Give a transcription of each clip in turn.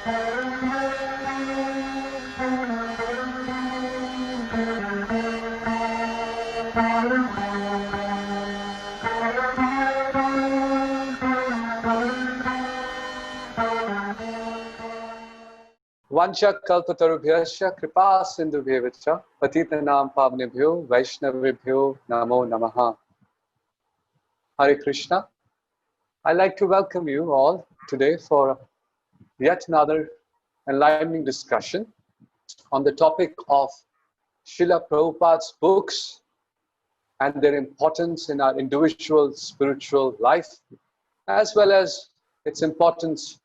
Vancha kalpatarubhyasya kripa sindhubhyevacha patitanam pavnebhyo vaishnavibhyo namo namaha. Hare Krishna. I'd like to welcome you all today for yet another enlightening discussion on the topic of Srila Prabhupada's books and their importance in our individual spiritual life, as well as its importance,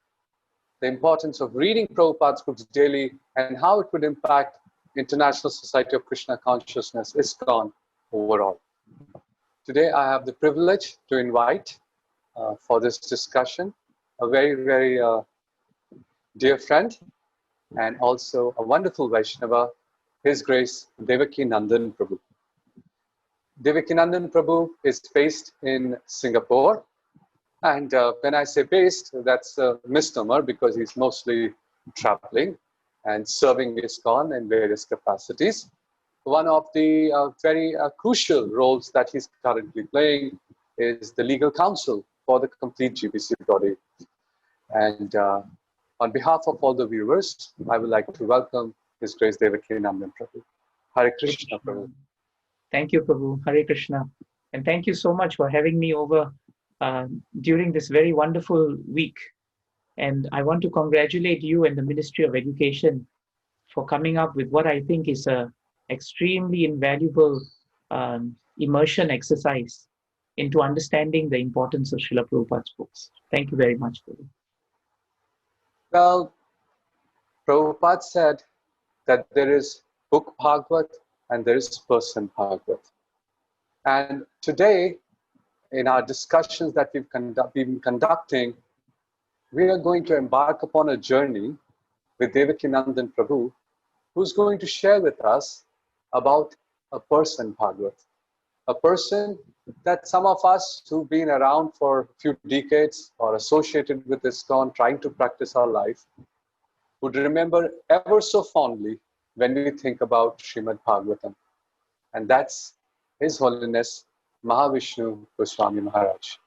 the importance of reading Prabhupada's books daily and how it would impact International Society of Krishna Consciousness, ISKCON, overall. Today I have the privilege to invite for this discussion a very, very dear friend and also a wonderful Vaishnava, His Grace Devakinandan Prabhu. Devakinandan Prabhu is based in Singapore. And when I say based, that's a misnomer because he's mostly traveling and serving ISKCON in various capacities. One of the very crucial roles that he's currently playing is the legal counsel for the complete GBC body. And on behalf of all the viewers, I would like to welcome His Grace Devakinandan Prabhu. Hare Krishna, Prabhu. Thank you, Prabhu. Hare Krishna. And thank you so much for having me over during this very wonderful week. And I want to congratulate you and the Ministry of Education for coming up with what I think is a extremely invaluable immersion exercise into understanding the importance of Srila Prabhupada's books. Thank you very much, Prabhu. Well, Prabhupada said that there is book Bhagavat and there is person Bhagavat. And today, in our discussions that we've been conducting, we are going to embark upon a journey with Devakinandan Prabhu, who's going to share with us about a person Bhagavat. A person that some of us who've been around for a few decades or associated with ISKCON, trying to practice our life, would remember ever so fondly when we think about Srimad Bhagavatam. And that's His Holiness Mahavishnu Goswami Maharaj.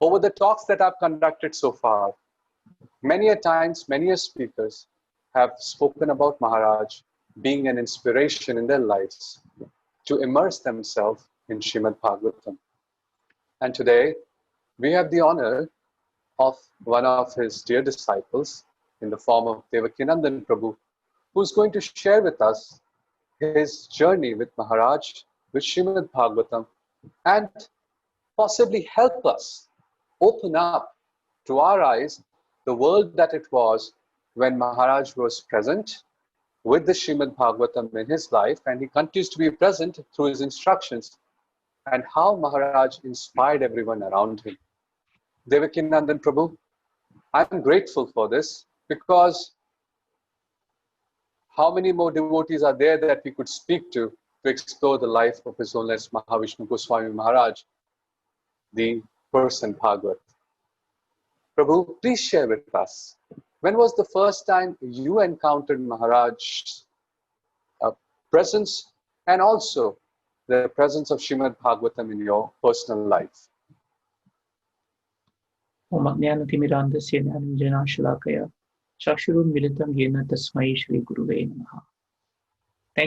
Over the talks that I've conducted so far, many a times, many a speakers have spoken about Maharaj being an inspiration in their lives to immerse themselves in Srimad Bhagavatam. And today, we have the honor of one of his dear disciples in the form of Devakinandan Prabhu, who's going to share with us his journey with Maharaj, with Srimad Bhagavatam, and possibly help us open up to our eyes the world that it was when Maharaj was present with the Srimad Bhagavatam in his life, and he continues to be present through his instructions, and how Maharaj inspired everyone around him. Devakinandan Prabhu, I'm grateful for this because how many more devotees are there that we could speak to explore the life of His Holiness Mahavishnu Goswami Maharaj, the person Bhagavat. Prabhu, please share with us, when was the first time you encountered Maharaj's presence and also the presence of Srimad Bhagavatam in your personal life? Thank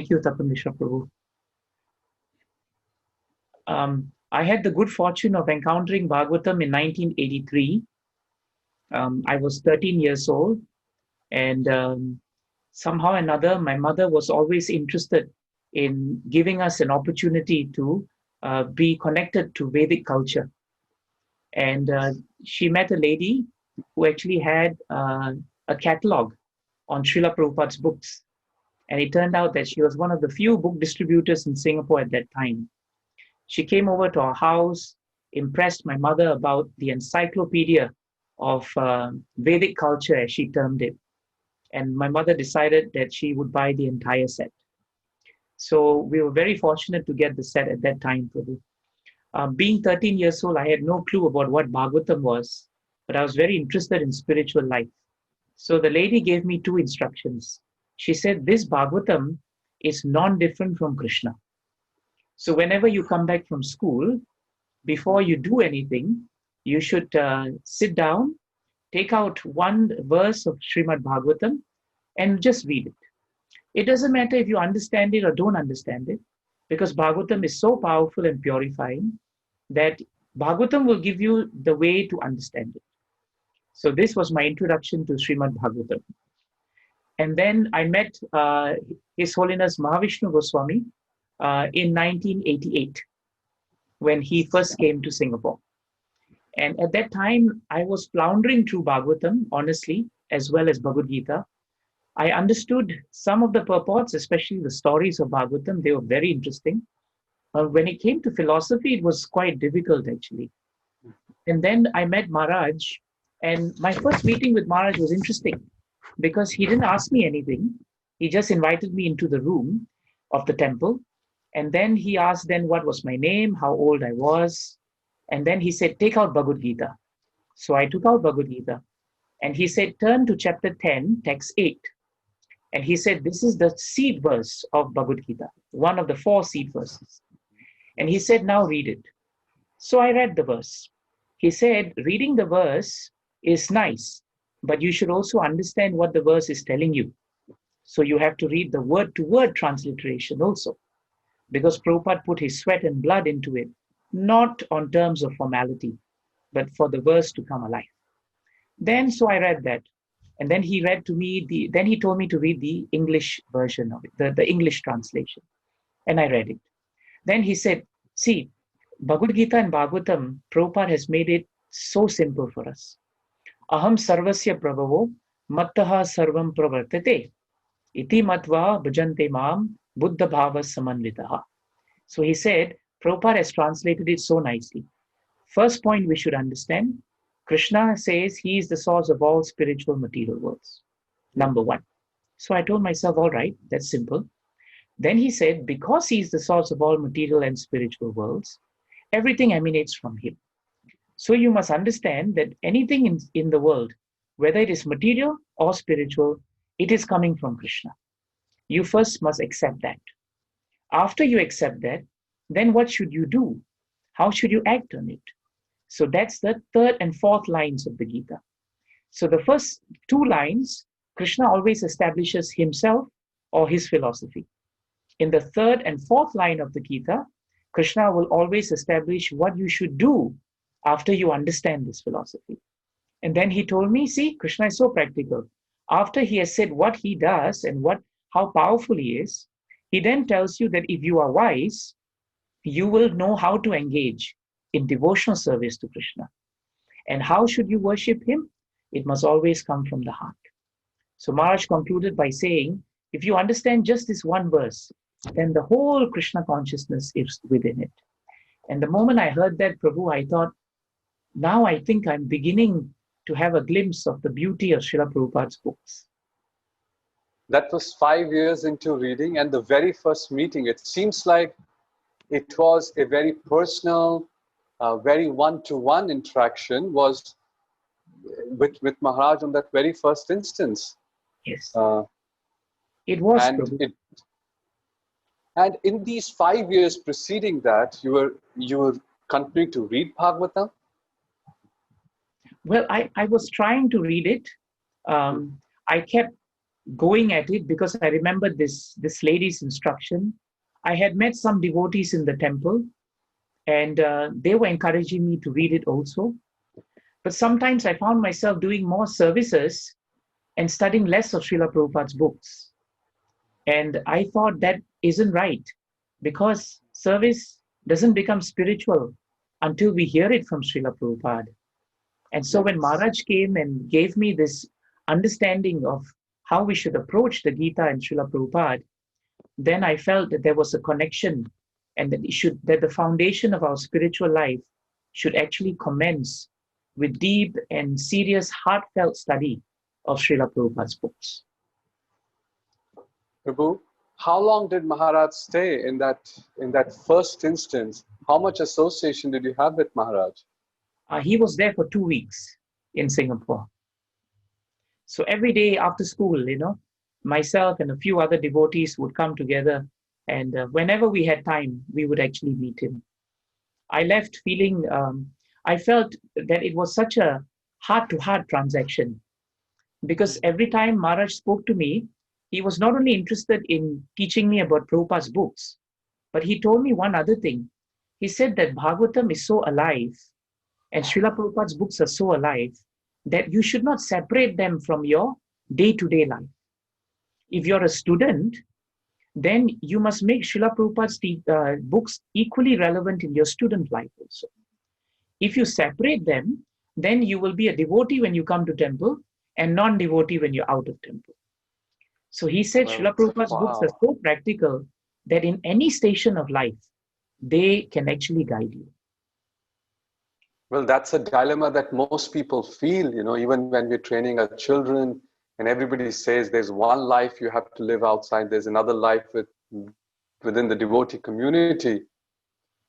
you, Tapamishra Prabhu. I had the good fortune of encountering Bhagavatam in 1983. I was 13 years old, and somehow or another, my mother was always interested in giving us an opportunity to be connected to Vedic culture. And she met a lady who actually had a catalog on Srila Prabhupada's books. And it turned out that she was one of the few book distributors in Singapore at that time. She came over to our house, impressed my mother about the encyclopedia of Vedic culture, as she termed it. And my mother decided that she would buy the entire set. So we were very fortunate to get the set at that time, Prabhu. Being 13 years old, I had no clue about what Bhagavatam was. but I was very interested in spiritual life. So the lady gave me two instructions. She said, this Bhagavatam is non-different from Krishna. So whenever you come back from school, before you do anything, you should sit down, take out one verse of Srimad Bhagavatam and just read it. It doesn't matter if you understand it or don't understand it, because Bhagavatam is so powerful and purifying that Bhagavatam will give you the way to understand it. So this was my introduction to Srimad Bhagavatam. And then I met His Holiness Mahavishnu Goswami in 1988, when he first came to Singapore. And at that time, I was floundering through Bhagavatam, honestly, as well as Bhagavad Gita. I understood some of the purports, especially the stories of Bhagavatam. They were very interesting. When it came to philosophy, it was quite difficult, actually. And then I met Maharaj, and my first meeting with Maharaj was interesting because he didn't ask me anything. He just invited me into the room of the temple. And then he asked then what was my name, how old I was. And then he said, take out Bhagavad Gita. So I took out Bhagavad Gita. And he said, turn to chapter 10, text 8. And he said, this is the seed verse of Bhagavad Gita, one of the 4 seed verses. And he said, now read it. So I read the verse. He said, reading the verse is nice, but you should also understand what the verse is telling you. So you have to read the word-to-word transliteration also, because Prabhupada put his sweat and blood into it, not on terms of formality, but for the verse to come alive. Then, so I read that. And then he read to me, then he told me to read the English version of it, the English translation. And I read it. Then he said, see, Bhagavad Gita and Bhagavatam, Prabhupada has made it so simple for us. Aham sarvasya prabhavo mattaha sarvam pravartate iti matva bhajante mam buddha bhava samanvitaha. So he said, Prabhupada has translated it so nicely. First point we should understand, Krishna says he is the source of all spiritual material worlds. Number one. So I told myself, all right, that's simple. Then he said, because he is the source of all material and spiritual worlds, everything emanates from him. So you must understand that anything in the world, whether it is material or spiritual, it is coming from Krishna. You first must accept that. After you accept that, then what should you do? How should you act on it? So that's the 3rd and 4th lines of the Gita. So the first 2 lines, Krishna always establishes himself or his philosophy. In the 3rd and 4th line of the Gita, Krishna will always establish what you should do after you understand this philosophy. And then he told me, see, Krishna is so practical. After he has said what he does and how powerful he is, he then tells you that if you are wise, you will know how to engage in devotional service to Krishna. And how should you worship him? It must always come from the heart. So Maharaj concluded by saying, if you understand just this one verse, then the whole Krishna consciousness is within it. And the moment I heard that, Prabhu, I thought, now I think I'm beginning to have a glimpse of the beauty of Srila Prabhupada's books. That was 5 years into reading, and the very first meeting, it seems like it was a very personal, very one-to-one interaction was with Maharaj on that very first instance. Yes, it was, and Prabhu. And in these 5 years preceding that, you were continuing to read Bhagavatam? Well, I was trying to read it. I kept going at it because I remembered this lady's instruction. I had met some devotees in the temple, and they were encouraging me to read it also. But sometimes I found myself doing more services and studying less of Srila Prabhupada's books. And I thought that isn't right, because service doesn't become spiritual until we hear it from Srila Prabhupada. And so when Maharaj came and gave me this understanding of how we should approach the Gita and Srila Prabhupada, then I felt that there was a connection, and that the foundation of our spiritual life should actually commence with deep and serious, heartfelt study of Srila Prabhupada's books. Prabhu, how long did Maharaj stay in that first instance? How much association did you have with Maharaj? He was there for 2 weeks. in Singapore. So every day after school, myself and a few other devotees would come together, and whenever we had time, we would actually meet him. I left feeling, I felt that it was such a heart-to-heart transaction, because every time Maharaj spoke to me, he was not only interested in teaching me about Prabhupada's books, but he told me one other thing. He said that Bhagavatam is so alive, and Srila Prabhupada's books are so alive, that you should not separate them from your day-to-day life. If you're a student, then you must make Srila Prabhupada's books equally relevant in your student life also. If you separate them, then you will be a devotee when you come to temple and non-devotee when you're out of temple. So he said Srila Prabhupada's books are so practical that in any station of life, they can actually guide you. Well, that's a dilemma that most people feel, even when we're training our children, and everybody says there's one life you have to live outside, there's another life within the devotee community.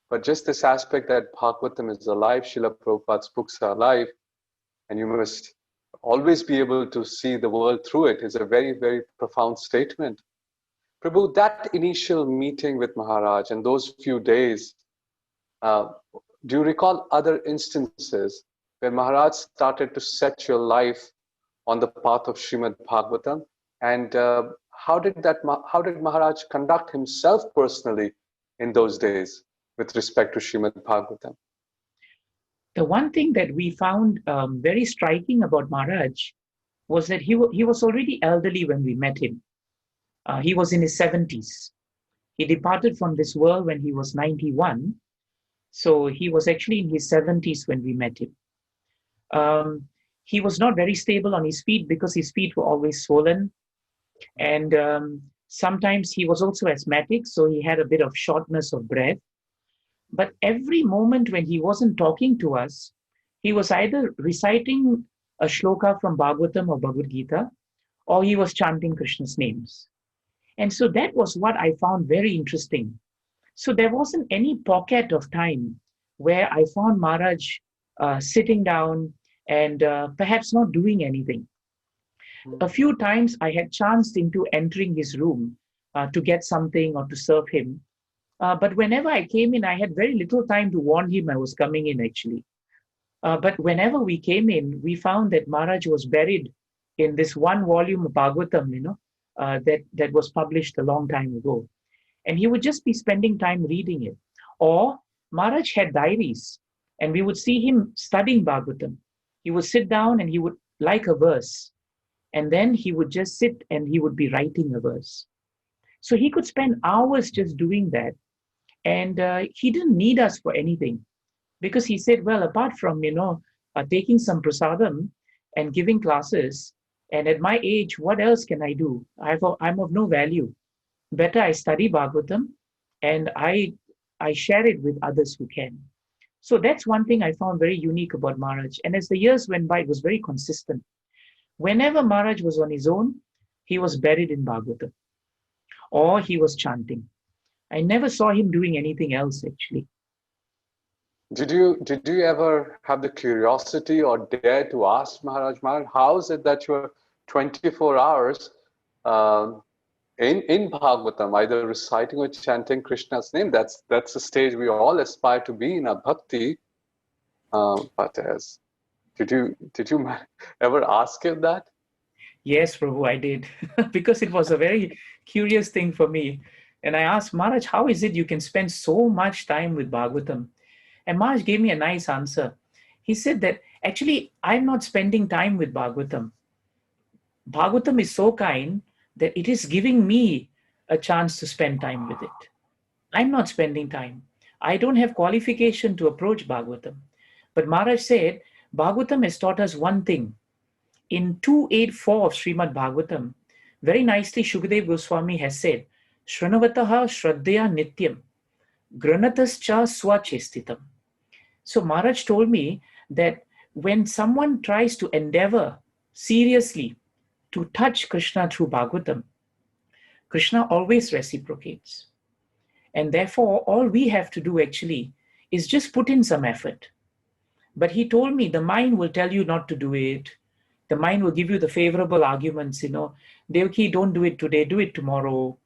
But just this aspect that Bhagavatam is alive, Srila Prabhupada's books are alive, and you must always be able to see the world through it, is a very, very profound statement. Prabhu, that initial meeting with Maharaj and those few days, do you recall other instances where Maharaj started to set your life on the path of Srimad Bhagavatam? And how did Maharaj conduct himself personally in those days with respect to Srimad Bhagavatam? The one thing that we found very striking about Maharaj was that he was already elderly when we met him. He was in his 70s. He departed from this world when he was 91. So he was actually in his 70s when we met him. He was not very stable on his feet because his feet were always swollen. And sometimes he was also asthmatic, so he had a bit of shortness of breath. But every moment when he wasn't talking to us, he was either reciting a shloka from Bhagavatam or Bhagavad Gita, or he was chanting Krishna's names. And so that was what I found very interesting. So there wasn't any pocket of time where I found Maharaj sitting down and perhaps not doing anything. A few times I had chanced into entering his room to get something or to serve him. But whenever I came in, I had very little time to warn him I was coming in actually. But whenever we came in, we found that Maharaj was buried in this one volume of Bhagavatam, that was published a long time ago. And he would just be spending time reading it. Or Maharaj had diaries, and we would see him studying Bhagavatam. He would sit down and he would like a verse, and then he would just sit and he would be writing a verse. So he could spend hours just doing that. And he didn't need us for anything, because he said, well, apart from, taking some prasadam and giving classes, and at my age, what else can I do? I'm of no value. Better I study Bhagavatam and I share it with others who can. So that's one thing I found very unique about Maharaj. And as the years went by, it was very consistent. Whenever Maharaj was on his own, he was buried in Bhagavatam or he was chanting. I never saw him doing anything else actually. Did you ever have the curiosity or dare to ask Maharaj, how is it that you're 24 hours in Bhagavatam, either reciting or chanting Krishna's name? That's the stage we all aspire to be in our bhakti. Did you ever ask him that? Yes, Prabhu, I did. Because it was a very curious thing for me. And I asked Maharaj, how is it you can spend so much time with Bhagavatam? And Maharaj gave me a nice answer. He said that actually I'm not spending time with Bhagavatam. Bhagavatam is so kind that it is giving me a chance to spend time with it. I'm not spending time. I don't have qualification to approach Bhagavatam. But Maharaj said, Bhagavatam has taught us one thing. In 284 of Srimad Bhagavatam, very nicely Shukadev Goswami has said, Shranavataha Shraddhaya Nityam, Granatascha Swachestitam. So Maharaj told me that when someone tries to endeavor seriously to touch Krishna through Bhagavatam, Krishna always reciprocates. And therefore, all we have to do actually is just put in some effort. But he told me the mind will tell you not to do it. The mind will give you the favorable arguments, Devaki, don't do it today, do it tomorrow.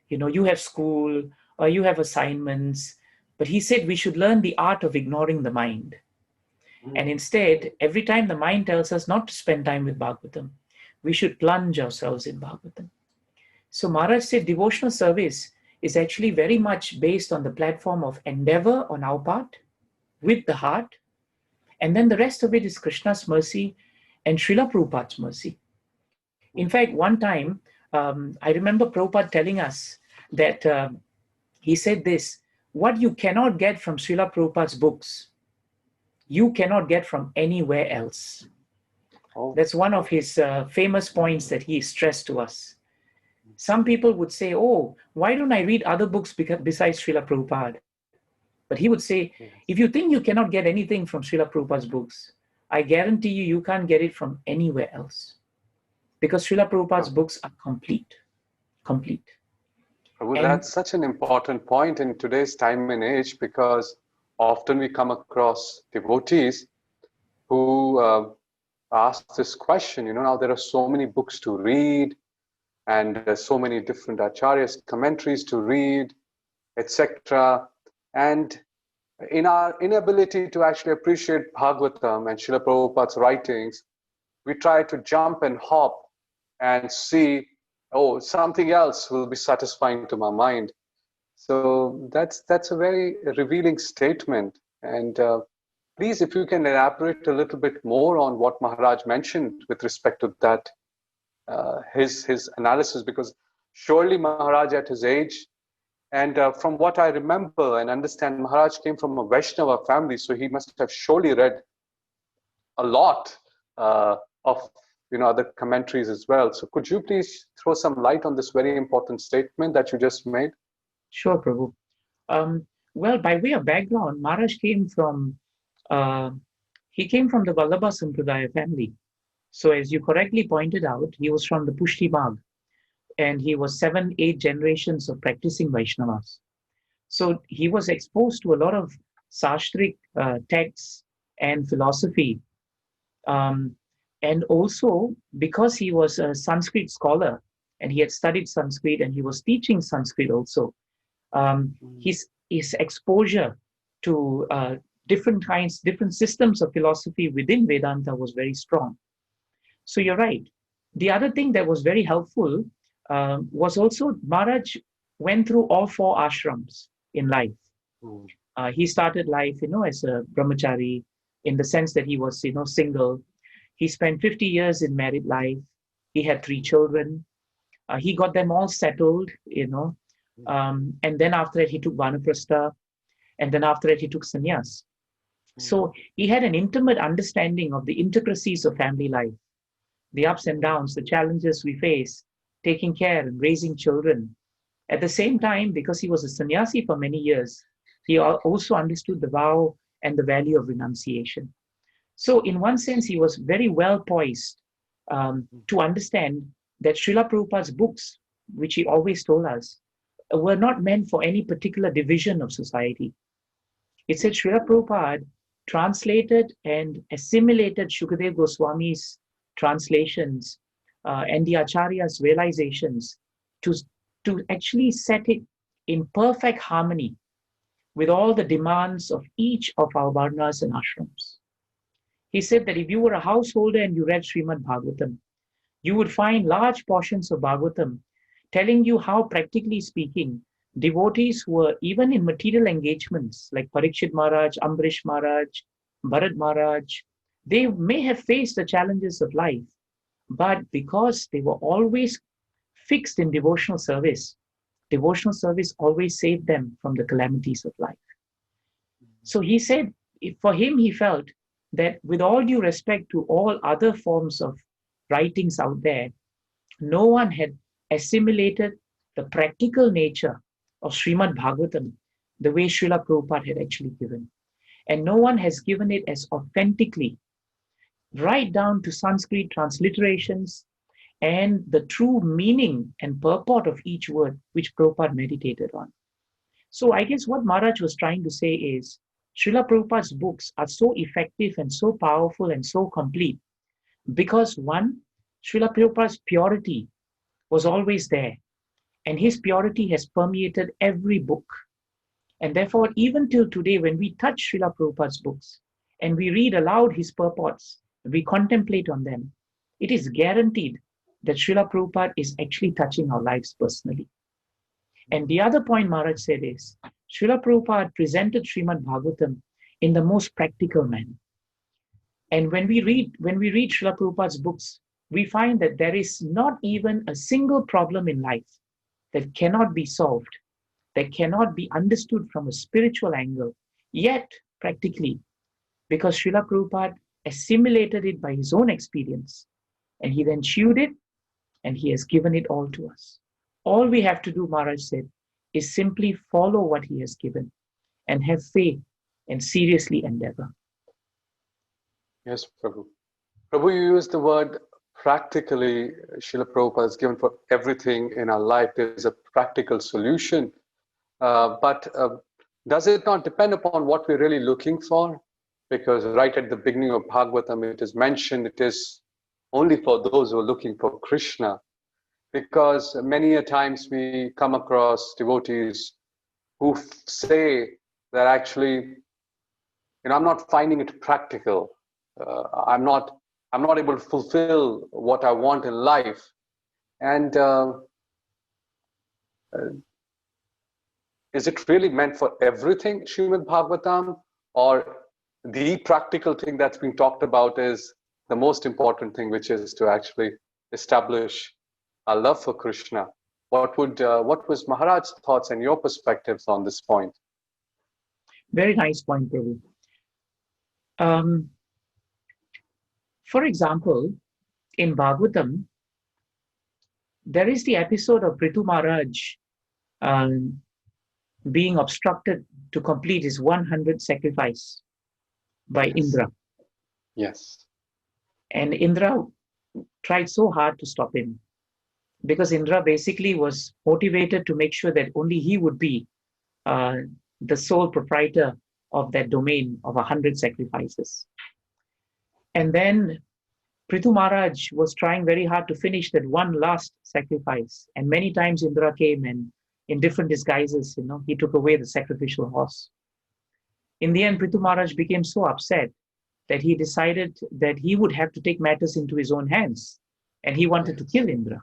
You have school or you have assignments. But he said we should learn the art of ignoring the mind. And instead, every time the mind tells us not to spend time with Bhagavatam, we should plunge ourselves in Bhagavatam. So Maharaj said devotional service is actually very much based on the platform of endeavor on our part, with the heart, and then the rest of it is Krishna's mercy and Srila Prabhupada's mercy. In fact, one time, I remember Prabhupada telling us that he said this, what you cannot get from Srila Prabhupada's books, you cannot get from anywhere else. That's one of his famous points that he stressed to us. Some people would say, oh, why don't I read other books besides Srila Prabhupada? But he would say, if you think you cannot get anything from Srila Prabhupada's books, I guarantee you can't get it from anywhere else. Because Srila Prabhupada's books are complete. Prabhu, that's such an important point in today's time and age, because often we come across devotees who ask this question, now there are so many books to read, and there's so many different acharyas' commentaries to read, etc. And in our inability to actually appreciate Bhagavatam and Srila Prabhupada's writings, we try to jump and hop and see, oh, something else will be satisfying to my mind. So that's a very revealing statement. And please, if you can elaborate a little bit more on what Maharaj mentioned with respect to that, his analysis, because surely Maharaj at his age, and from what I remember and understand, Maharaj came from a Vaishnava family, so he must have surely read a lot of other commentaries as well. So could you please throw some light on this very important statement that you just made? Sure, Prabhu. Well, by way of background, Maharaj came from the Vallabha Sampradaya family. So as you correctly pointed out, he was from the Pushti Magh, and he was 7-8 generations of practicing Vaishnavas. So he was exposed to a lot of Sastric texts and philosophy. And also, because he was a Sanskrit scholar, and he had studied Sanskrit, and he was teaching Sanskrit also, his exposure to different systems of philosophy within Vedanta was very strong. So you're right. The other thing that was very helpful was also Maharaj went through all 4 ashrams in life. He started life, as a brahmachari, in the sense that he was, single. He spent 50 years in married life. He had 3 children. He got them all settled, and then after that he took vanaprastha, and then after that he took sannyas. So he had an intimate understanding of the intricacies of family life, the ups and downs, the challenges we face, taking care and raising children. At the same time, because he was a sannyasi for many years, he also understood the vow and the value of renunciation. So in one sense, he was very well poised to understand that Srila Prabhupada's books, which he always told us, were not meant for any particular division of society. It said Srila Prabhupada translated and assimilated Shukadev Goswami's translations and the Acharya's realizations to actually set it in perfect harmony with all the demands of each of our varnas and ashrams. He said that if you were a householder and you read Srimad Bhagavatam, you would find large portions of Bhagavatam telling you how, practically speaking, devotees who were even in material engagements like Parikshit Maharaj, Ambarish Maharaj, Bharat Maharaj, they may have faced the challenges of life, but because they were always fixed in devotional service always saved them from the calamities of life. So he said, for him, he felt that with all due respect to all other forms of writings out there, no one had assimilated the practical nature of Srimad Bhagavatam the way Srila Prabhupada had actually given. And no one has given it as authentically, right down to Sanskrit transliterations and the true meaning and purport of each word which Prabhupada meditated on. So I guess what Maharaj was trying to say is, Srila Prabhupada's books are so effective and so powerful and so complete because one, Srila Prabhupada's purity was always there, and his purity has permeated every book. And therefore, even till today, when we touch Srila Prabhupada's books and we read aloud his purports, we contemplate on them, it is guaranteed that Srila Prabhupada is actually touching our lives personally. And the other point Maharaj said is, Srila Prabhupada presented Srimad Bhagavatam in the most practical manner. And when we read Srila Prabhupada's books, we find that there is not even a single problem in life that cannot be solved, that cannot be understood from a spiritual angle, yet practically, because Srila Prabhupada assimilated it by his own experience, and he then chewed it, and he has given it all to us. All we have to do, Maharaj said, is simply follow what he has given and have faith and seriously endeavor. Yes, Prabhu. Prabhu, you used the word practically. Srila Prabhupada has given for everything in our life. There's a practical solution. But does it not depend upon what we're really looking for? Because right at the beginning of Bhagavatam, it is mentioned it is only for those who are looking for Krishna. Because many a times we come across devotees who say that actually, I'm not finding it practical. I'm not able to fulfill what I want in life. And is it really meant for everything, Srimad Bhagavatam? Or the practical thing that's being talked about is the most important thing, which is to actually establish a love for Krishna? What was Maharaj's thoughts and your perspectives on this point? Very nice point, Prabhu. For example, in Bhagavatam, there is the episode of Prithu Maharaj being obstructed to complete his 100th sacrifice by Indra. Yes. And Indra tried so hard to stop him, because Indra basically was motivated to make sure that only he would be the sole proprietor of that domain of 100 sacrifices. And then Prithu Maharaj was trying very hard to finish that one last sacrifice. And many times Indra came and in different disguises, he took away the sacrificial horse. In the end, Prithu Maharaj became so upset that he decided that he would have to take matters into his own hands. And he wanted to kill Indra.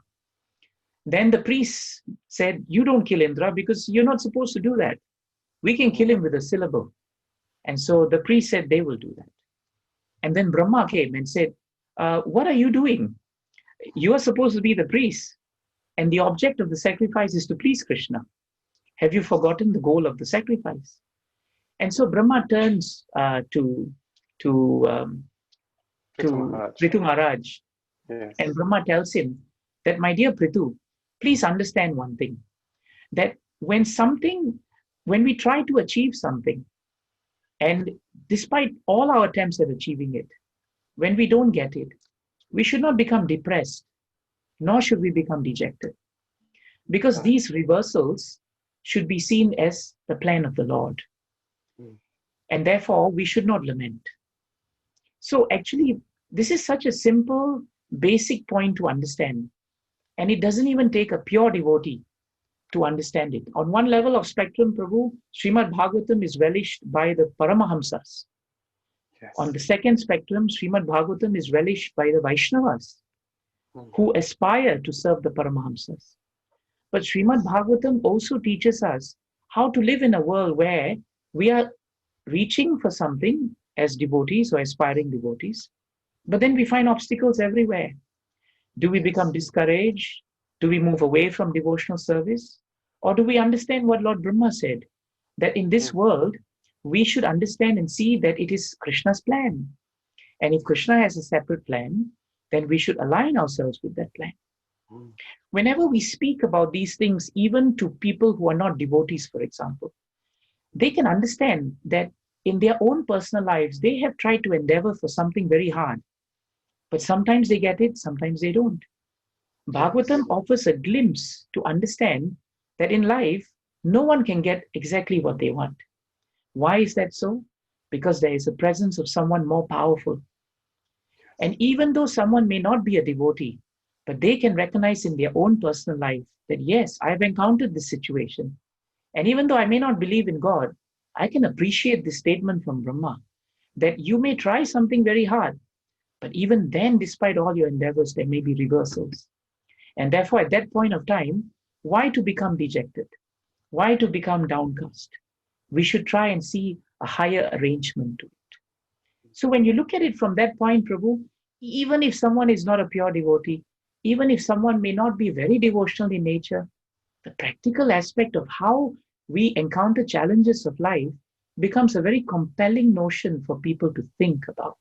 Then the priests said, you don't kill Indra because you're not supposed to do that. We can kill him with a syllable. And so the priest said they will do that. And then Brahma came and said, what are you doing? You are supposed to be the priest. And the object of the sacrifice is to please Krishna. Have you forgotten the goal of the sacrifice? And so Brahma turns to Prithu Maharaj. Yes. And Brahma tells him that, my dear Prithu, please understand one thing, that when we try to achieve something, and despite all our attempts at achieving it, when we don't get it, we should not become depressed, nor should we become dejected. Because these reversals should be seen as the plan of the Lord. And therefore, we should not lament. So actually, this is such a simple, basic point to understand. And it doesn't even take a pure devotee to understand it. On one level of spectrum, Prabhu, Srimad Bhagavatam is relished by the Paramahamsas. Yes. On the second spectrum, Srimad Bhagavatam is relished by the Vaishnavas, who aspire to serve the Paramahamsas. But Srimad Bhagavatam also teaches us how to live in a world where we are reaching for something as devotees or aspiring devotees, but then we find obstacles everywhere. Do we become discouraged? Do we move away from devotional service? Or do we understand what Lord Brahma said? That in this world, we should understand and see that it is Krishna's plan. And if Krishna has a separate plan, then we should align ourselves with that plan. Whenever we speak about these things, even to people who are not devotees, for example, they can understand that in their own personal lives, they have tried to endeavor for something very hard. But sometimes they get it, sometimes they don't. Bhagavatam offers a glimpse to understand that in life, no one can get exactly what they want. Why is that so? because there is a presence of someone more powerful. And even though someone may not be a devotee, but they can recognize in their own personal life that, yes, I've encountered this situation. And even though I may not believe in God, I can appreciate this statement from Brahma that you may try something very hard, but even then, despite all your endeavors, there may be reversals. And therefore, at that point of time, why to become dejected? Why to become downcast? We should try and see a higher arrangement to it. So when you look at it from that point, Prabhu, even if someone is not a pure devotee, even if someone may not be very devotional in nature, the practical aspect of how we encounter challenges of life becomes a very compelling notion for people to think about.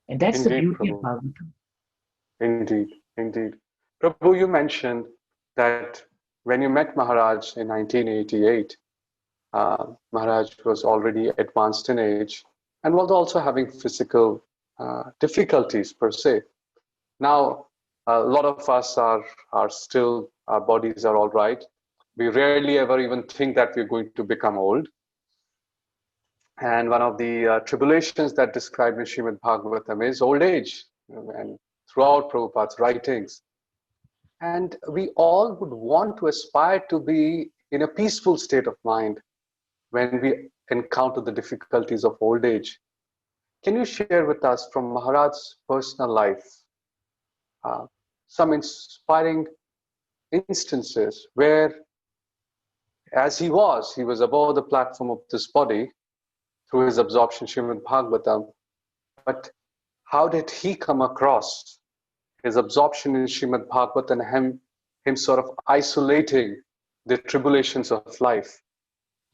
And that's the Indeed, beauty of Prabhu. Bhagavatam. Indeed, indeed. Prabhu, you mentioned that when you met Maharaj in 1988, Maharaj was already advanced in age and was also having physical difficulties per se. Now, a lot of us are still, our bodies are all right. We rarely ever even think that we're going to become old. And one of the tribulations that described in Srimad Bhagavatam is old age, and throughout Prabhupada's writings. And we all would want to aspire to be in a peaceful state of mind when we encounter the difficulties of old age. Can you share with us from Maharaj's personal life some inspiring instances where, as he was above the platform of this body through his absorption in Srimad Bhagavatam, but how did he come across his absorption in Srimad Bhagavatam and him sort of isolating the tribulations of life?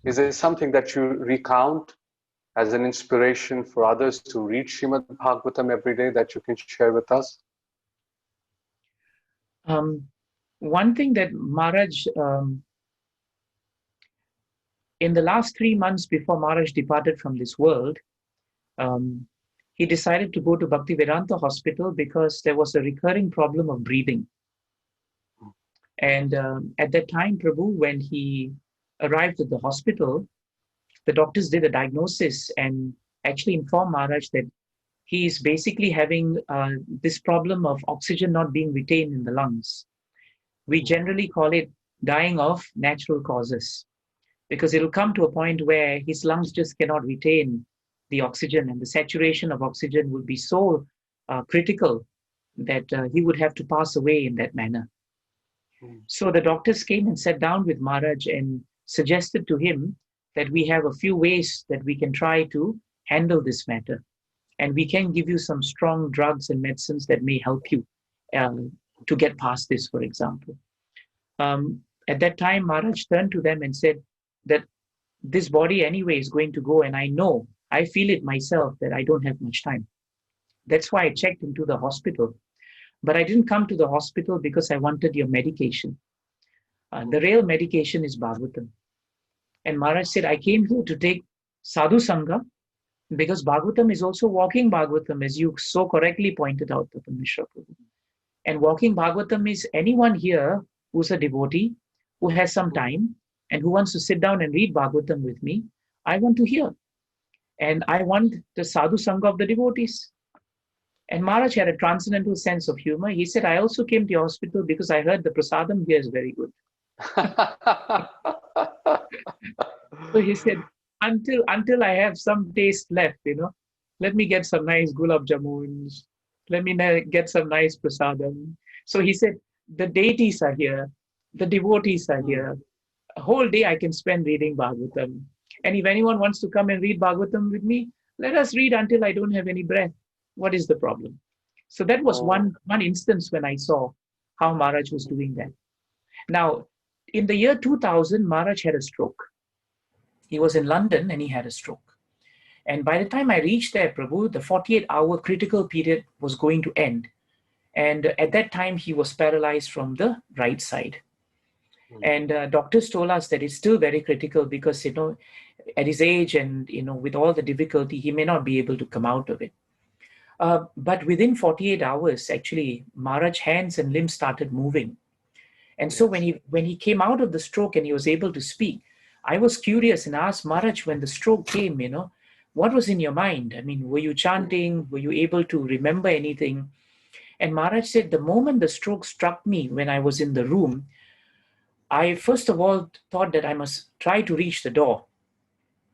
Is there something that you recount as an inspiration for others to read Srimad Bhagavatam every day that you can share with us? One thing that Maharaj, in the last 3 months before Maharaj departed from this world, he decided to go to Bhaktivedanta Hospital because there was a recurring problem of breathing. And at that time, Prabhu, when he arrived at the hospital, the doctors did a diagnosis and actually informed Maharaj that he is basically having this problem of oxygen not being retained in the lungs. We generally call it dying of natural causes, because it'll come to a point where his lungs just cannot retain the oxygen, and the saturation of oxygen would be so critical that he would have to pass away in that manner. So the doctors came and sat down with Maharaj and suggested to him that we have a few ways that we can try to handle this matter. And we can give you some strong drugs and medicines that may help you to get past this, for example. At that time, Maharaj turned to them and said that this body anyway is going to go, and I feel it myself that I don't have much time. That's why I checked into the hospital. But I didn't come to the hospital because I wanted your medication. The real medication is Bhagavatam. And Maharaj said, I came here to take Sadhu Sangha because Bhagavatam is also walking Bhagavatam, as you so correctly pointed out, Tapan Mishra Prabhu. And walking Bhagavatam is anyone here who's a devotee, who has some time, and who wants to sit down and read Bhagavatam with me. I want to hear. And I want the Sadhu Sangha of the devotees. And Maharaj had a transcendental sense of humor. He said, I also came to your hospital because I heard the prasadam here is very good. So he said, until I have some taste left, let me get some nice gulab jamuns. Let me get some nice prasadam. So he said, the deities are here. The devotees are here. A whole day I can spend reading Bhagavatam. And if anyone wants to come and read Bhagavatam with me, let us read until I don't have any breath. What is the problem? So that was one instance when I saw how Maharaj was doing that. Now, in the year 2000, Maharaj had a stroke. He was in London and he had a stroke. And by the time I reached there, Prabhu, the 48-hour critical period was going to end. And at that time, he was paralyzed from the right side. And doctors told us that it's still very critical because, at his age and, with all the difficulty, he may not be able to come out of it. But within 48 hours, actually, Maharaj's hands and limbs started moving. And so when he came out of the stroke and he was able to speak, I was curious and asked Maharaj, when the stroke came, what was in your mind? I mean, were you chanting? Were you able to remember anything? And Maharaj said, the moment the stroke struck me when I was in the room, I first of all thought that I must try to reach the door,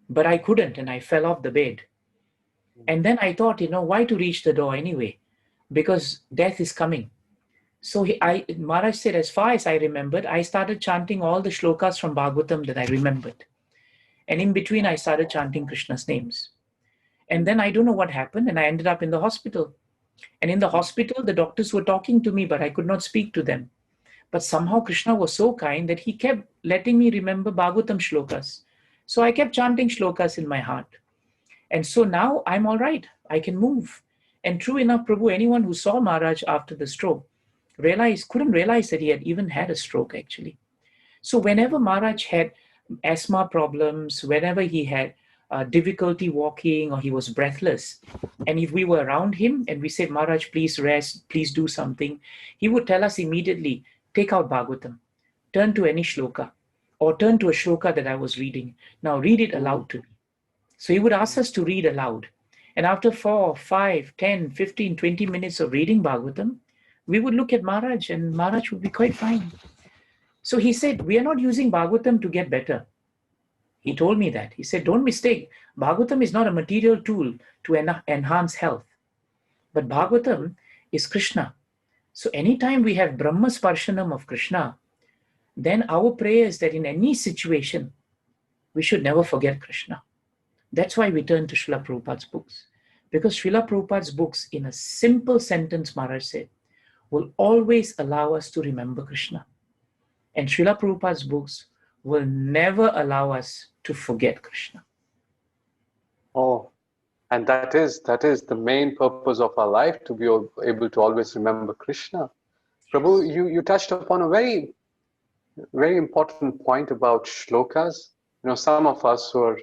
but I couldn't, and I fell off the bed. And then I thought, why to reach the door anyway? Because death is coming. So Maharaj said, as far as I remembered, I started chanting all the shlokas from Bhagavatam that I remembered. And in between, I started chanting Krishna's names. And then I don't know what happened, and I ended up in the hospital. And in the hospital, the doctors were talking to me, but I could not speak to them. But somehow Krishna was so kind that he kept letting me remember Bhagavatam shlokas. So I kept chanting shlokas in my heart. And so now I'm all right. I can move. And true enough, Prabhu, anyone who saw Maharaj after the stroke couldn't realize that he had even had a stroke, actually. So whenever Maharaj had asthma problems, whenever he had difficulty walking or he was breathless, and if we were around him and we said, Maharaj, please rest, please do something, he would tell us immediately, take out Bhagavatam, turn to any shloka, or turn to a shloka that I was reading. Now read it aloud to me. So he would ask us to read aloud. And after 4, 5, 10, 15, 20 minutes of reading Bhagavatam, we would look at Maharaj and Maharaj would be quite fine. So he said, we are not using Bhagavatam to get better. He told me that. He said, don't mistake, Bhagavatam is not a material tool to enhance health. But Bhagavatam is Krishna. So anytime we have Brahma Sparshanam of Krishna, then our prayer is that in any situation, we should never forget Krishna. That's why we turn to Srila Prabhupada's books. Because Srila Prabhupada's books, in a simple sentence, Maharaj said, will always allow us to remember Krishna. And Srila Prabhupada's books will never allow us to forget Krishna. Oh, and that is the main purpose of our life, to be able to always remember Krishna. Prabhu, you touched upon a very, very important point about shlokas. Some of us who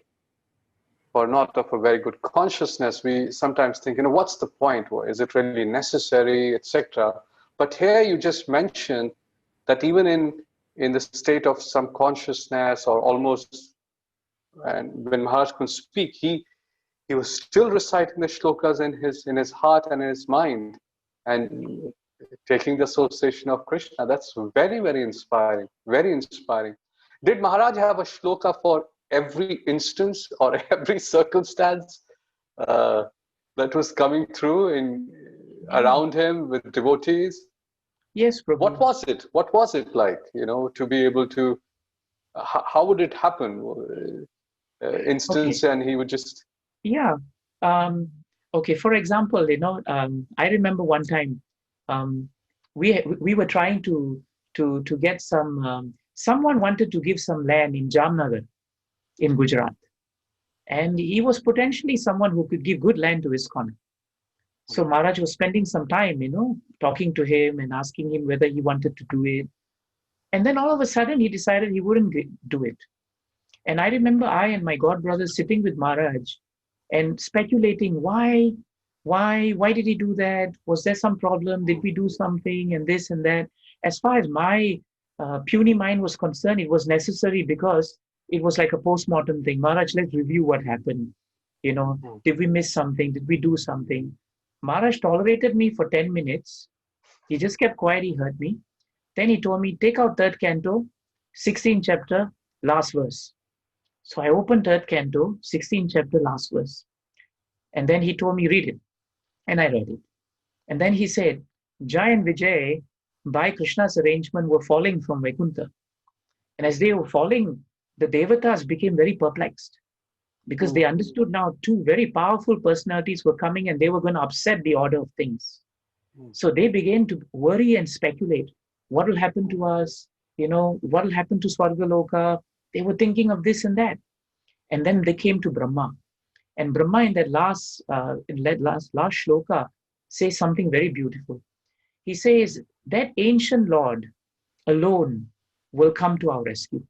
are not of a very good consciousness, we sometimes think, what's the point? Is it really necessary, etc.? But here you just mentioned that even in the state of some consciousness or almost, and when Maharaj could speak, he was still reciting the shlokas in his heart and in his mind, and taking the association of Krishna. That's very, very inspiring. Very inspiring. Did Maharaj have a shloka for every instance or every circumstance that was coming through around him with devotees? Yes, Prabhu. What was it? What was it like, to be able to, how would it happen? Instance, okay. And he would just... Yeah. Okay, for example, I remember one time we were trying to get someone wanted to give some land in Jamnagar in Gujarat. And he was potentially someone who could give good land to ISKCON. So Maharaj was spending some time, talking to him and asking him whether he wanted to do it. And then all of a sudden he decided he wouldn't do it. And I remember I and my god brother sitting with Maharaj and speculating, why did he do that? Was there some problem? Did we do something? And this and that. As far as my puny mind was concerned, it was necessary because it was like a post-mortem thing. Maharaj, let's review what happened. Did we miss something? Did we do something? Maharaj tolerated me for 10 minutes. He just kept quiet. He heard me. Then he told me, take out 3rd canto, 16th chapter, last verse. So I opened 3rd canto, 16th chapter, last verse. And then he told me, read it. And I read it. And then he said, Jai and Vijay, by Krishna's arrangement, were falling from Vaikuntha. And as they were falling, the Devatas became very perplexed because they understood now 2 very powerful personalities were coming and they were going to upset the order of things. So they began to worry and speculate. What will happen to us? What will happen to Swargaloka? They were thinking of this and that. And then they came to Brahma. And Brahma in that last shloka says something very beautiful. He says, that ancient Lord alone will come to our rescue.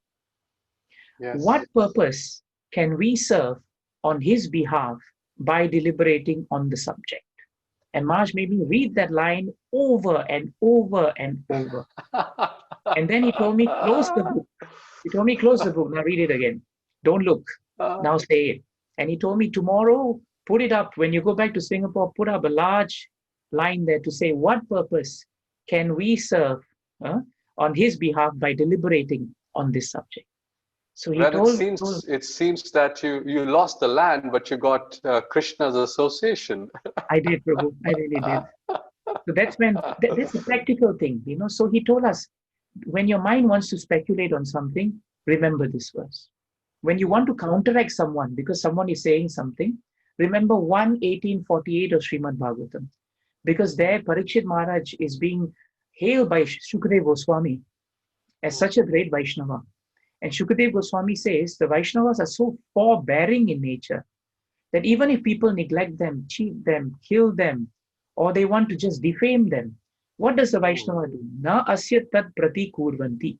Yes. What purpose can we serve on his behalf by deliberating on the subject? And Maharaj made me read that line over and over and over. And then he told me, close the book. Now read it again. Don't look. Now say it. And he told me, tomorrow, put it up. When you go back to Singapore, put up a large line there to say, what purpose can we serve on his behalf by deliberating on this subject? So he Well, told, it seems that you lost the land, but you got Krishna's association. I did, Prabhu. I really did. So that's that's a practical thing, you know. So he told us, when your mind wants to speculate on something, remember this verse. When you want to counteract someone because someone is saying something, remember 1:1848 of Srimad Bhagavatam. Because there Parikshit Maharaj is being hailed by Shukadeva Goswami as such a great Vaishnava. And Shukadeva Goswami says the Vaishnavas are so forbearing in nature that even if people neglect them, cheat them, kill them, or they want to just defame them, what does the Vaishnava do? Na asya tat prati kurvanti.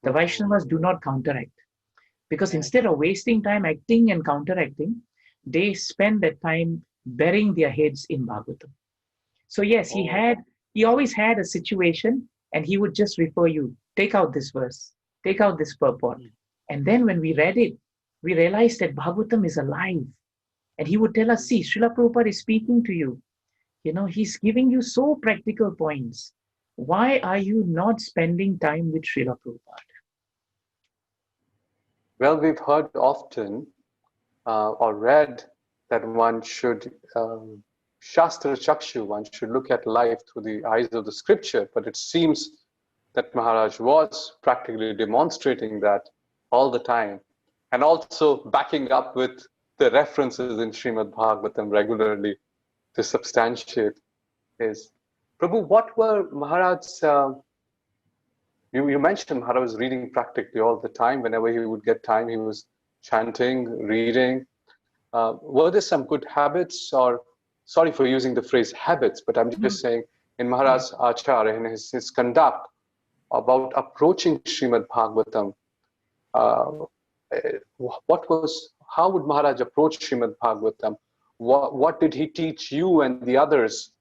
The Vaishnavas do not counteract. Because instead of wasting time acting and counteracting, they spend that time burying their heads in Bhagavatam. So yes, he always had a situation and he would just refer you, take out this verse, take out this purport. And then when we read it, we realized that Bhagavatam is alive. And he would tell us, see, Srila Prabhupada is speaking to you. You know, he's giving you so practical points. Why are you not spending time with Srila Prabhupada? Well, we've heard often or read that one should Shastra Chakshu, one should look at life through the eyes of the scripture, but it seems that Maharaj was practically demonstrating that all the time, and also backing up with the references in Srimad Bhagavatam regularly to substantiate his. Prabhu, what were Maharaj's, you mentioned Maharaj was reading practically all the time. Whenever he would get time, he was chanting, reading. Were there some good habits, or sorry for using the phrase habits, but I'm just saying in Maharaj's achar, in his conduct about approaching Srimad Bhagavatam, how would Maharaj approach Srimad Bhagavatam? What did he teach you and the others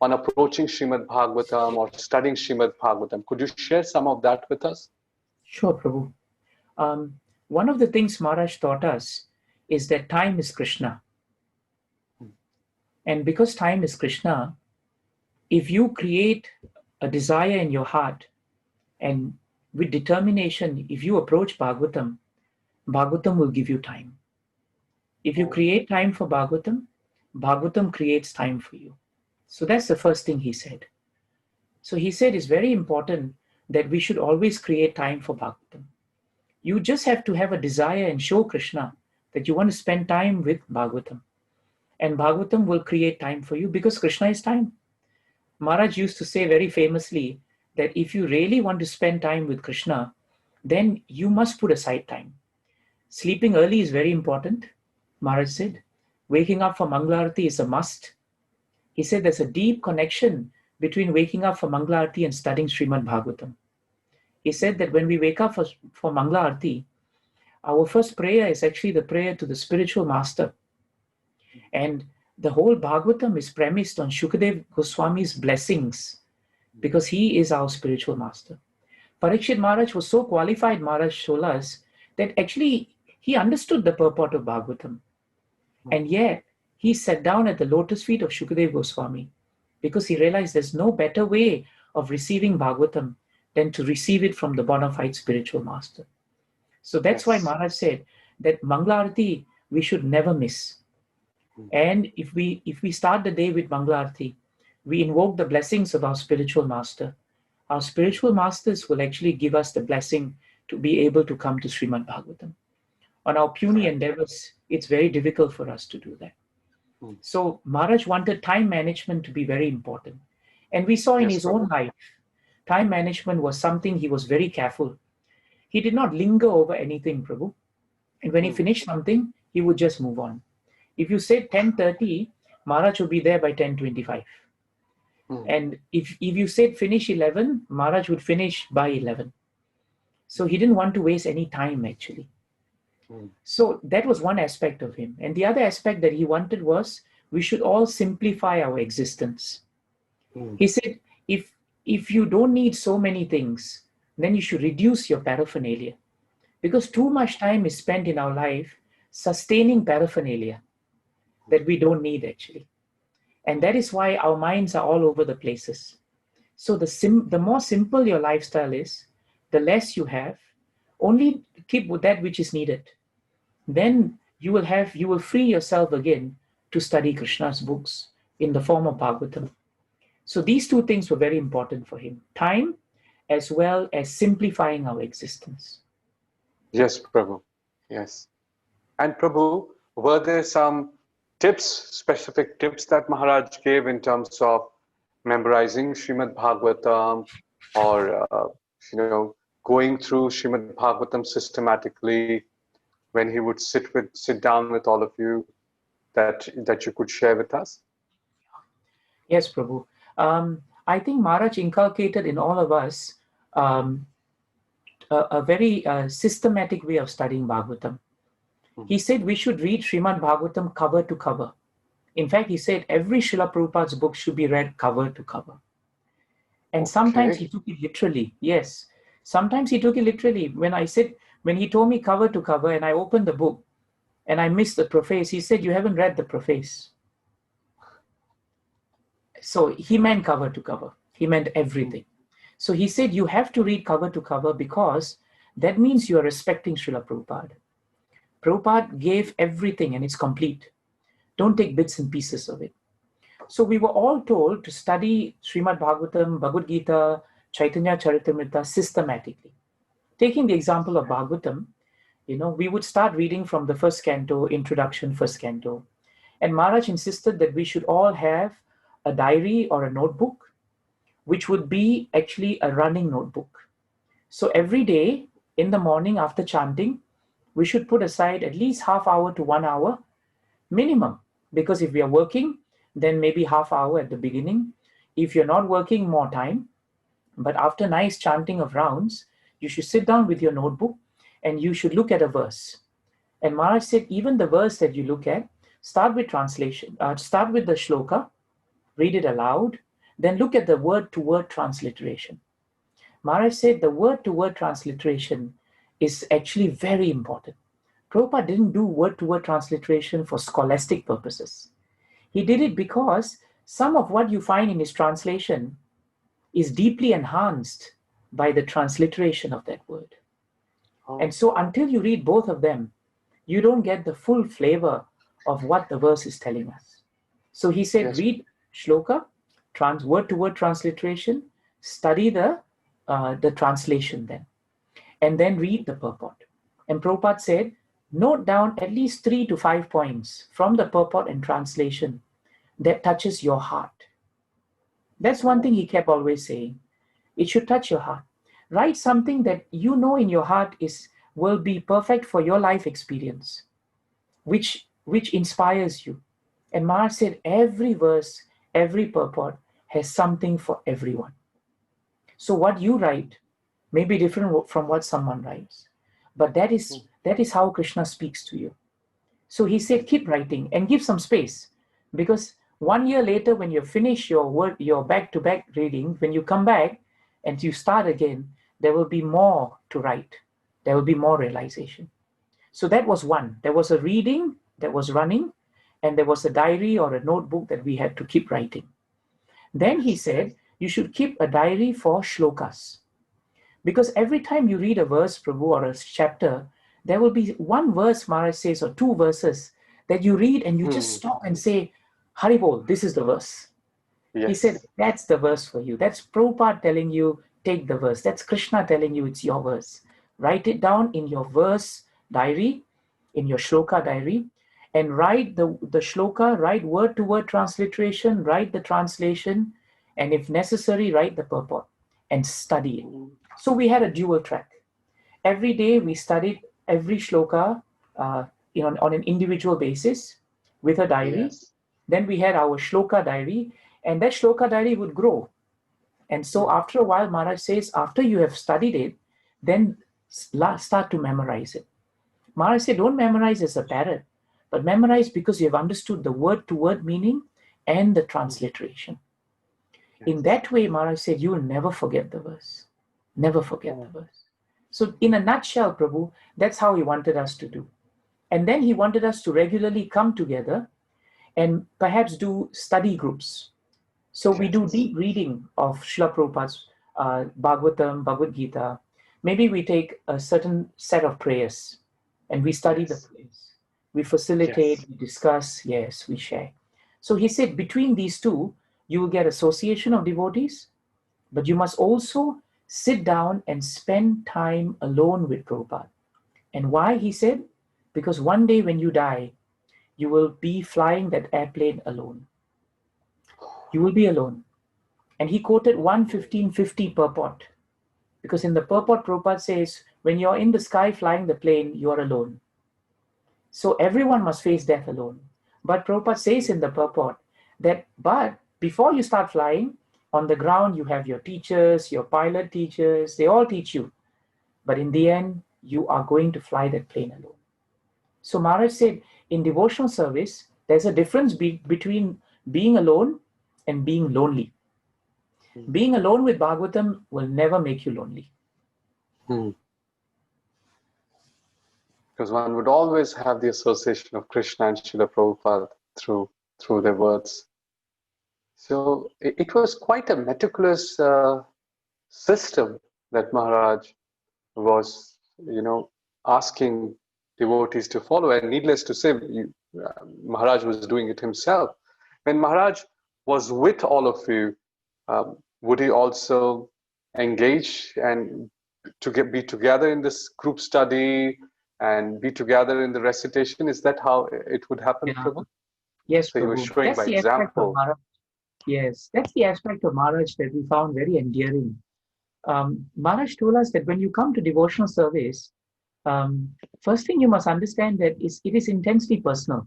on approaching Srimad Bhagavatam or studying Srimad Bhagavatam? Could you share some of that with us? Sure, Prabhu. One of the things Maharaj taught us is that time is Krishna. And because time is Krishna, if you create a desire in your heart and with determination, if you approach Bhagavatam, Bhagavatam will give you time. If you create time for Bhagavatam, Bhagavatam creates time for you. So that's the first thing he said. So he said it's very important that we should always create time for Bhagavatam. You just have to have a desire and show Krishna that you want to spend time with Bhagavatam. And Bhagavatam will create time for you because Krishna is time. Maharaj used to say very famously that if you really want to spend time with Krishna, then you must put aside time. Sleeping early is very important, Maharaj said. Waking up for Mangalarti is a must. He said there's a deep connection between waking up for Mangalarti and studying Srimad Bhagavatam. He said that when we wake up for Mangalarti, our first prayer is actually the prayer to the spiritual master. And the whole Bhagavatam is premised on Shukadeva Goswami's blessings because he is our spiritual master. Parikshit Maharaj was so qualified, Maharaj told us, that actually he understood the purport of Bhagavatam. And yet he sat down at the lotus feet of Shukadeva Goswami because he realized there's no better way of receiving Bhagavatam than to receive it from the bona fide spiritual master. So that's why Maharaj said that Mangalarti we should never miss. And if we start the day with Mangalarti, we invoke the blessings of our spiritual master. Our spiritual masters will actually give us the blessing to be able to come to Srimad Bhagavatam. On our puny endeavors, it's very difficult for us to do that. So Maharaj wanted time management to be very important. And we saw in his own life, time management was something he was very careful. He did not linger over anything, Prabhu. And when he finished something, he would just move on. If you said 10:30, Maharaj would be there by 10:25. And if you said finish 11, Maharaj would finish by 11. So he didn't want to waste any time actually. So that was one aspect of him. And the other aspect that he wanted was we should all simplify our existence. He said, if you don't need so many things, then you should reduce your paraphernalia. Because too much time is spent in our life sustaining paraphernalia that we don't need actually. And that is why our minds are all over the places. So the more simple your lifestyle is, the less you have, only keep with that which is needed. Then you will free yourself again to study Krishna's books in the form of Bhagavatam. So these two things were very important for him. Time as well as simplifying our existence. Yes, Prabhu. Yes. And Prabhu, were there some tips, specific tips that Maharaj gave in terms of memorizing Srimad Bhagavatam or, going through Srimad Bhagavatam systematically when he would sit down with all of you that you could share with us? Yes, Prabhu. I think Maharaj inculcated in all of us a very systematic way of studying Bhagavatam. He said we should read Srimad Bhagavatam cover to cover. In fact, he said every Srila Prabhupada's book should be read cover to cover. And sometimes he took it literally. Yes, sometimes he took it literally. When he told me cover to cover and I opened the book and I missed the preface, he said, you haven't read the preface. So he meant cover to cover. He meant everything. So he said, you have to read cover to cover because that means you are respecting Srila Prabhupada. Prabhupada gave everything and it's complete. Don't take bits and pieces of it. So we were all told to study Srimad Bhagavatam, Bhagavad Gita, Chaitanya Charitamrita systematically. Taking the example of Bhagavatam, we would start reading from the first canto, introduction, first canto. And Maharaj insisted that we should all have a diary or a notebook, which would be actually a running notebook. So every day in the morning after chanting, we should put aside at least half hour to 1 hour minimum. Because if we are working, then maybe half hour at the beginning. If you're not working, more time. But after nice chanting of rounds, you should sit down with your notebook and you should look at a verse. And Maharaj said, even the verse that you look at, start with translation. Start with the shloka, read it aloud, then look at the word-to-word transliteration. Maharaj said the word-to-word transliteration is actually very important. Prabhupada didn't do word-to-word transliteration for scholastic purposes. He did it because some of what you find in his translation is deeply enhanced by the transliteration of that word. And so until you read both of them, you don't get the full flavor of what the verse is telling us. So he said, read shloka, word-to-word transliteration, study the translation then, and then read the purport. And Prabhupada said, note down at least 3 to 5 points from the purport and translation that touches your heart. That's one thing he kept always saying. It should touch your heart. Write something that you know in your heart will be perfect for your life experience, which inspires you. And Maharaj said every verse, every purport has something for everyone. So what you write may be different from what someone writes. But that is how Krishna speaks to you. So he said, keep writing and give some space. Because 1 year later, when you finish your back-to-back reading, when you come back and you start again, there will be more to write. There will be more realization. So that was one. There was a reading that was running, and there was a diary or a notebook that we had to keep writing. Then he said, you should keep a diary for shlokas. Because every time you read a verse, Prabhu, or a chapter, there will be one verse, Maharaj says, or 2 verses that you read and you just stop and say, Haribol, this is the verse. Yes. He said, that's the verse for you. That's Prabhupada telling you, take the verse. That's Krishna telling you it's your verse. Write it down in your verse diary, in your shloka diary, and write the shloka, write word-to-word transliteration, write the translation, and if necessary, write the purport and study it. So we had a dual track. Every day we studied every shloka on an individual basis with a diary. Yes. Then we had our shloka diary, and that shloka diary would grow. And so after a while, Maharaj says, after you have studied it, then start to memorize it. Maharaj said, don't memorize as a parrot, but memorize because you have understood the word-to-word meaning and the transliteration. Yes. In that way, Maharaj said, you will never forget the verse. Never forget the verse. So in a nutshell, Prabhu, that's how he wanted us to do. And then he wanted us to regularly come together and perhaps do study groups. So we do deep reading of Srila Prabhupada's Bhagavatam, Bhagavad Gita. Maybe we take a certain set of prayers and we study the prayers. We facilitate, we discuss, yes, we share. So he said, between these two, you will get association of devotees, but you must also sit down and spend time alone with Prabhupada. And why, he said? Because one day when you die, you will be flying that airplane alone. You will be alone. And he quoted 1:15:50 purport. Because in the purport, Prabhupada says, when you're in the sky flying the plane, you're alone. So everyone must face death alone. But Prabhupada says in the purport that, but before you start flying, on the ground, you have your teachers, your pilot teachers, they all teach you. But in the end, you are going to fly that plane alone. So Maharaj said, in devotional service, there's a difference between being alone and being lonely. Being alone with Bhagavatam will never make you lonely. Because one would always have the association of Krishna and Srila Prabhupada through their words. So it was quite a meticulous system that Maharaj was, asking devotees to follow. And needless to say, Maharaj was doing it himself. When Maharaj was with all of you, would he also engage and be together in this group study and be together in the recitation? Is that how it would happen, Prabhu? Yes, so Prabhu. He was showing That's by the example. Yes, that's the aspect of Maharaj that we found very endearing. Maharaj told us that when you come to devotional service, first thing you must understand that it is intensely personal.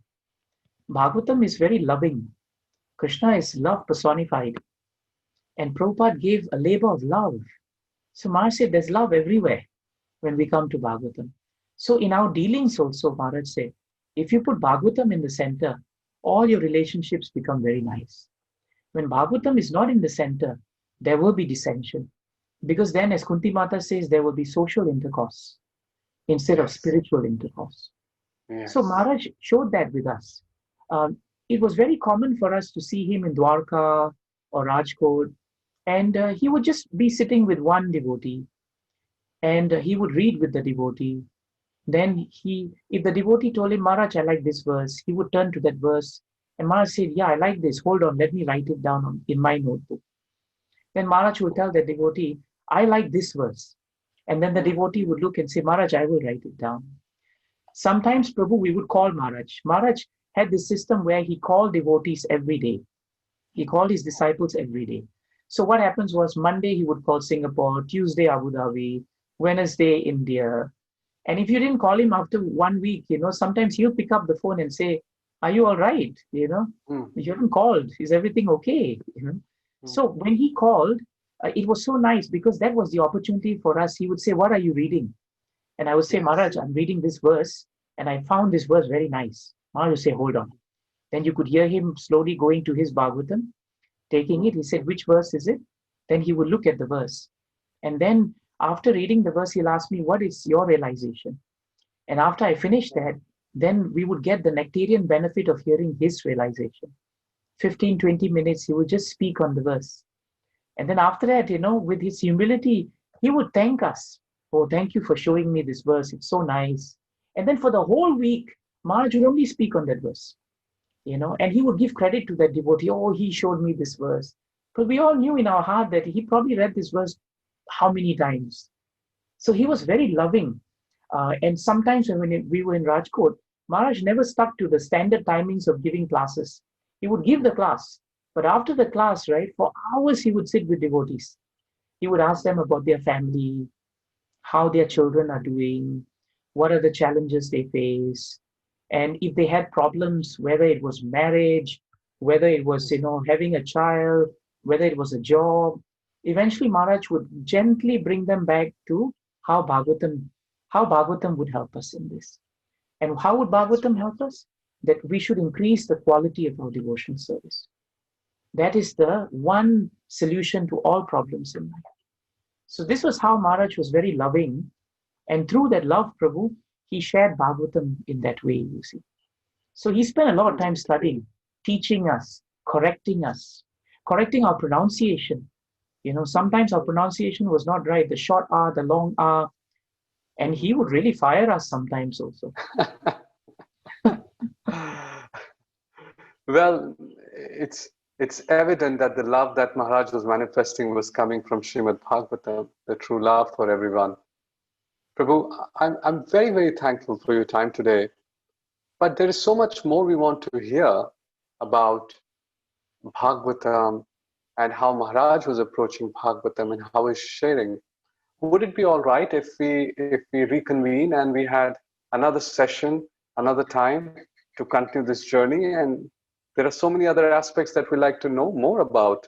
Bhagavatam is very loving. Krishna is love personified. And Prabhupada gave a labor of love. So Maharaj said there's love everywhere when we come to Bhagavatam. So in our dealings also, Maharaj said, if you put Bhagavatam in the center, all your relationships become very nice. When Bhagavatam is not in the center, there will be dissension. Because then, as Kunti Mata says, there will be social intercourse instead of spiritual intercourse. So Maharaj showed that with us. It was very common for us to see him in Dwarka or Rajkot, and he would just be sitting with one devotee, and he would read with the devotee. Then if the devotee told him, Maharaj, I like this verse, he would turn to that verse, and Maharaj said, yeah, I like this, hold on, let me write it down in my notebook. Then Maharaj would tell the devotee, I like this verse. And then the devotee would look and say, Maharaj, I will write it down. Sometimes, Prabhu, we would call Maharaj. Maharaj had this system where he called devotees every day. He called his disciples every day. So what happens was Monday he would call Singapore, Tuesday Abu Dhabi, Wednesday India. And if you didn't call him after 1 week, sometimes he'll pick up the phone and say, are you all right? You haven't called. Is everything okay? So when he called, it was so nice because that was the opportunity for us. He would say, what are you reading? And I would say, Maharaj, I'm reading this verse and I found this verse very nice. Maharaj would say, hold on. Then you could hear him slowly going to his Bhagavatam, taking it. He said, which verse is it? Then he would look at the verse. And then after reading the verse, he'll ask me, what is your realization? And after I finished that, then we would get the nectarian benefit of hearing his realization. 15, 20 minutes, he would just speak on the verse. And then after that, with his humility, he would thank us. Oh, thank you for showing me this verse. It's so nice. And then for the whole week, Maharaj would only speak on that verse. And he would give credit to that devotee. Oh, he showed me this verse. But we all knew in our heart that he probably read this verse how many times. So he was very loving. And sometimes when we were in Rajkot, Maharaj never stuck to the standard timings of giving classes. He would give the class. But after the class, right, for hours he would sit with devotees. He would ask them about their family, how their children are doing, what are the challenges they face. And if they had problems, whether it was marriage, whether it was, having a child, whether it was a job, eventually Maharaj would gently bring them back to how Bhagavatam would help us in this. And how would Bhagavatam help us? That we should increase the quality of our devotional service. That is the one solution to all problems in life. So this was how Maharaj was very loving. And through that love, Prabhu, he shared Bhagavatam in that way, you see. So he spent a lot of time studying, teaching us, correcting our pronunciation. Sometimes our pronunciation was not right, the short R, the long R, and he would really fire us sometimes also. Well, it's evident that the love that Maharaj was manifesting was coming from Srimad Bhagavatam, the true love for everyone. Prabhu, I'm very, very thankful for your time today. But there is so much more we want to hear about Bhagavatam and how Maharaj was approaching Bhagavatam and how he's sharing. Would it be all right if we reconvene and we had another session, another time to continue this journey? And there are so many other aspects that we like to know more about.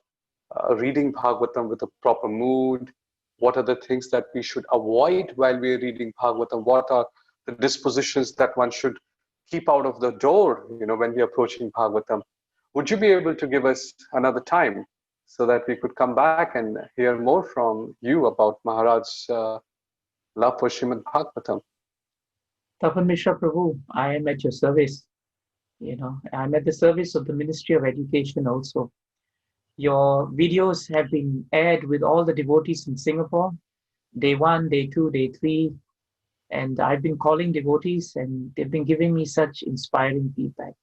Reading Bhagavatam with a proper mood. What are the things that we should avoid while we are reading Bhagavatam? What are the dispositions that one should keep out of the door, when we are approaching Bhagavatam? Would you be able to give us another time so that we could come back and hear more from you about Maharaj's love for Srimad Bhagavatam? Tapan Mishra Prabhu, I am at your service. I'm at the service of the Ministry of Education also. Your videos have been aired with all the devotees in Singapore, day 1, day 2, day 3. And I've been calling devotees and they've been giving me such inspiring feedback.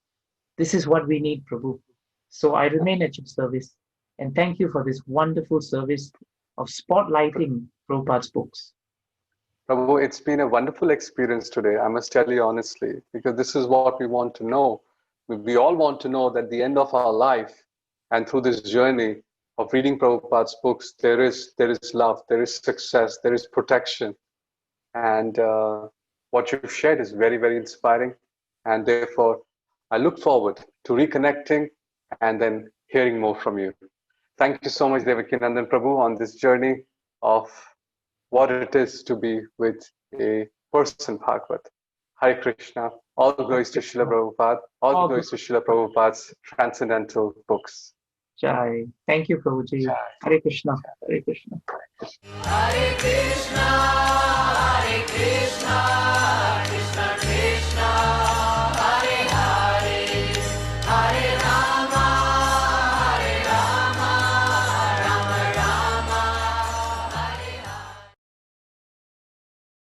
This is what we need, Prabhu. So I remain at your service. And thank you for this wonderful service of spotlighting Prabhupada's books. Prabhu, it's been a wonderful experience today, I must tell you honestly, because this is what we want to know. We all want to know that at the end of our life and through this journey of reading Prabhupada's books, there is love, there is success, there is protection. And what you've shared is very, very inspiring. And therefore, I look forward to reconnecting and then hearing more from you. Thank you so much, Devakinandan Prabhu, on this journey of what it is to be with a person Bhagavat. Hare Krishna. All glories to Srila Prabhupada. All glories to Srila Prabhupada's transcendental books. Jai. Thank you, Prabhuji. Hare Krishna. Hare Krishna. Hare Krishna.